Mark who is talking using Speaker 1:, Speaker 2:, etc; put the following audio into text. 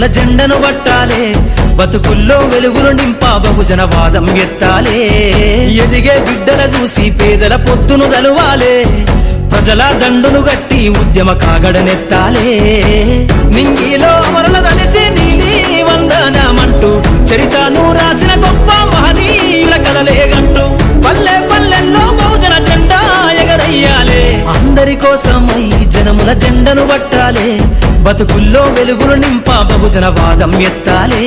Speaker 1: జనముల జెండను పట్టాలే బతుకుల్లో వెలుగులు నింప బహుజన వాదం ఎత్తాలే ఎదిగే బిడ్డల చూసి పేదల పొత్తును దలువాలే ప్రజల దండును గట్టి ఉద్యమ కాగడనెత్తాలే నింగిలో అమరుల దలిసి నీలి వందనమంటూ చరితను రాసిన గొప్ప మహనీయుల కలలేగంటూ పల్లె పల్లెల్లో బహుజన జెండా ఎగరయ్యాలే అందరి కోసమై జనముల జెండను పట్టాలే బతుకుల్లో వెలుగులు నింప బహుజన వాదం ఎత్తాలే